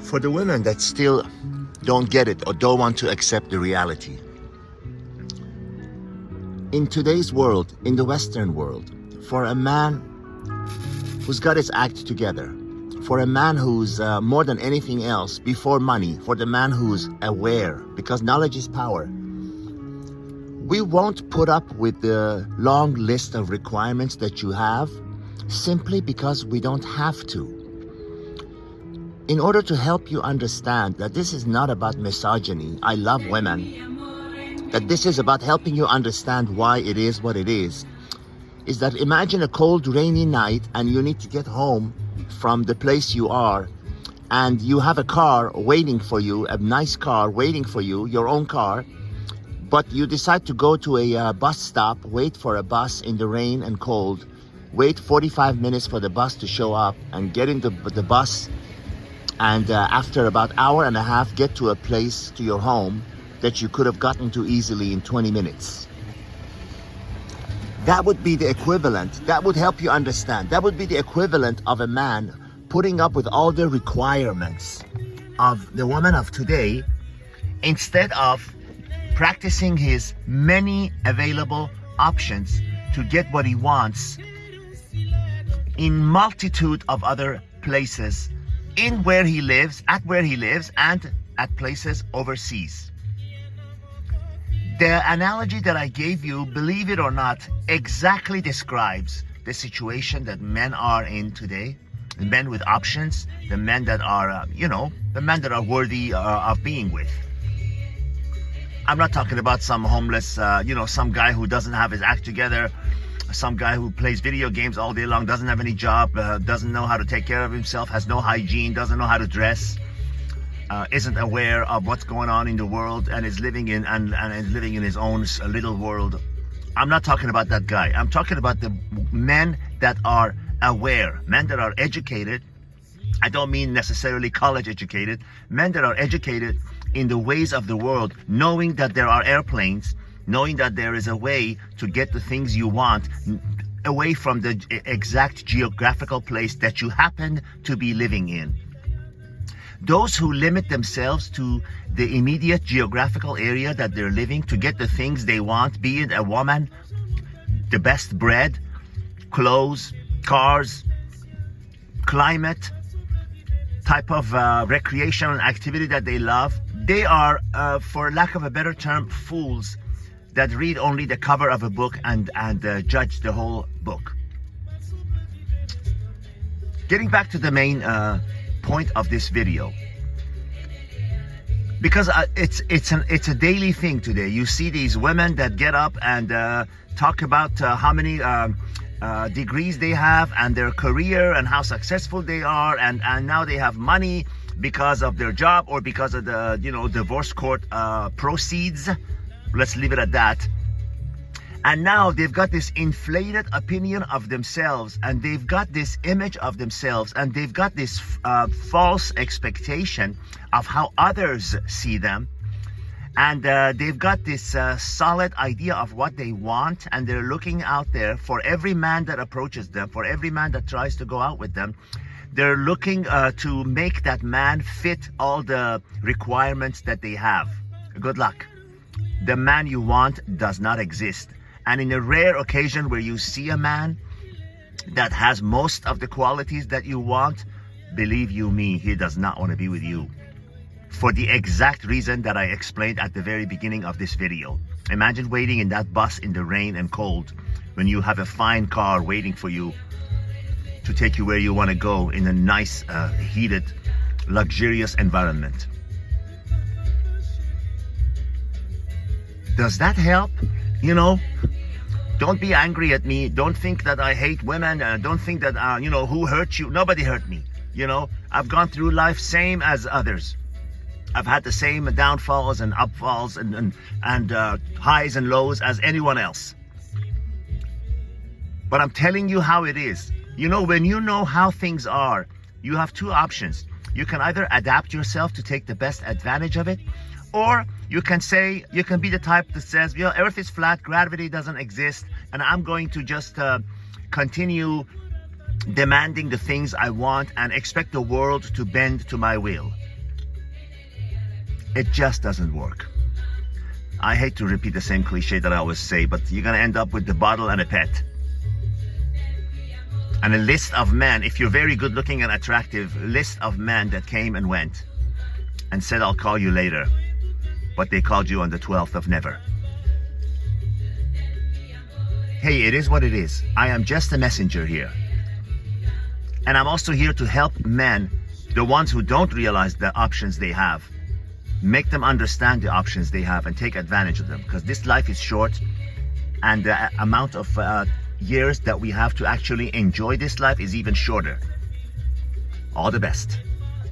For the women that still don't get it or don't want to accept the reality, in today's world, in the Western world, for a man who's got his act together, for a man who's more than anything else before money, for the man who's aware, because knowledge is power, we won't put up with the long list of requirements that you have simply because we don't have to. In order to help you understand that this is not about misogyny, I love women, that this is about helping you understand why it is what it is that imagine a cold, rainy night and you need to get home from the place you are, and you have a car waiting for you, a nice car waiting for you, your own car, but you decide to go to a bus stop, wait for a bus in the rain and cold, wait 45 minutes for the bus to show up, and get into the bus, and after about hour and a half get to a place, to your home, that you could have gotten to easily in 20 minutes. That would be the equivalent. That would help you understand. That would be the equivalent of a man putting up with all the requirements of the woman of today, instead of practicing his many available options to get what he wants in multitude of other places, in where he lives, and at places overseas. The analogy that I gave you, believe it or not, exactly describes the situation that men are in today. The men with options, the men that are, the men that are worthy of being with. I'm not talking about some homeless, some guy who doesn't have his act together, some guy who plays video games all day long, doesn't have any job, doesn't know how to take care of himself, has no hygiene, doesn't know how to dress. Isn't aware of what's going on in the world, and is living in is living in his own little world. I'm not talking about that guy. I'm talking about the men that are aware, men that are educated. I don't mean necessarily college educated. Men that are educated in the ways of the world, knowing that there are airplanes, knowing that there is a way to get the things you want away from the exact geographical place that you happen to be living in. Those who limit themselves to the immediate geographical area that they're living to get the things they want, be it a woman, the best bread, clothes, cars, climate, type of recreational activity that they love, they are, for lack of a better term, fools that read only the cover of a book and judge the whole book. Getting back to the main point of this video, because it's a daily thing today. You see these women that get up and talk about how many degrees they have and their career and how successful they are, and now they have money because of their job or because of the divorce court proceeds. Let's leave it at that. And now they've got this inflated opinion of themselves, and they've got this image of themselves, and they've got this false expectation of how others see them. And they've got this solid idea of what they want, and they're looking out there for every man that approaches them, for every man that tries to go out with them. They're looking to make that man fit all the requirements that they have. Good luck. The man you want does not exist. And in a rare occasion where you see a man that has most of the qualities that you want, believe you me, he does not want to be with you. For the exact reason that I explained at the very beginning of this video. Imagine waiting in that bus in the rain and cold when you have a fine car waiting for you to take you where you want to go in a nice, heated, luxurious environment. Does that help? Don't be angry at me. Don't think that I hate women. Don't think that, who hurt you? Nobody hurt me. I've gone through life same as others. I've had the same downfalls and upfalls and highs and lows as anyone else. But I'm telling you how it is. When you know how things are, you have two options. You can either adapt yourself to take the best advantage of it, or you can be the type that says, Earth is flat, gravity doesn't exist, and I'm going to just continue demanding the things I want and expect the world to bend to my will. It just doesn't work. I hate to repeat the same cliche that I always say, but you're gonna end up with the bottle and a pet. And a list of men, if you're very good looking and attractive, list of men that came and went and said, I'll call you later. But they called you on the 12th of never. Hey, it is what it is. I am just a messenger here. And I'm also here to help men, the ones who don't realize the options they have, make them understand the options they have and take advantage of them. Because this life is short, and the amount of years that we have to actually enjoy this life is even shorter. All the best.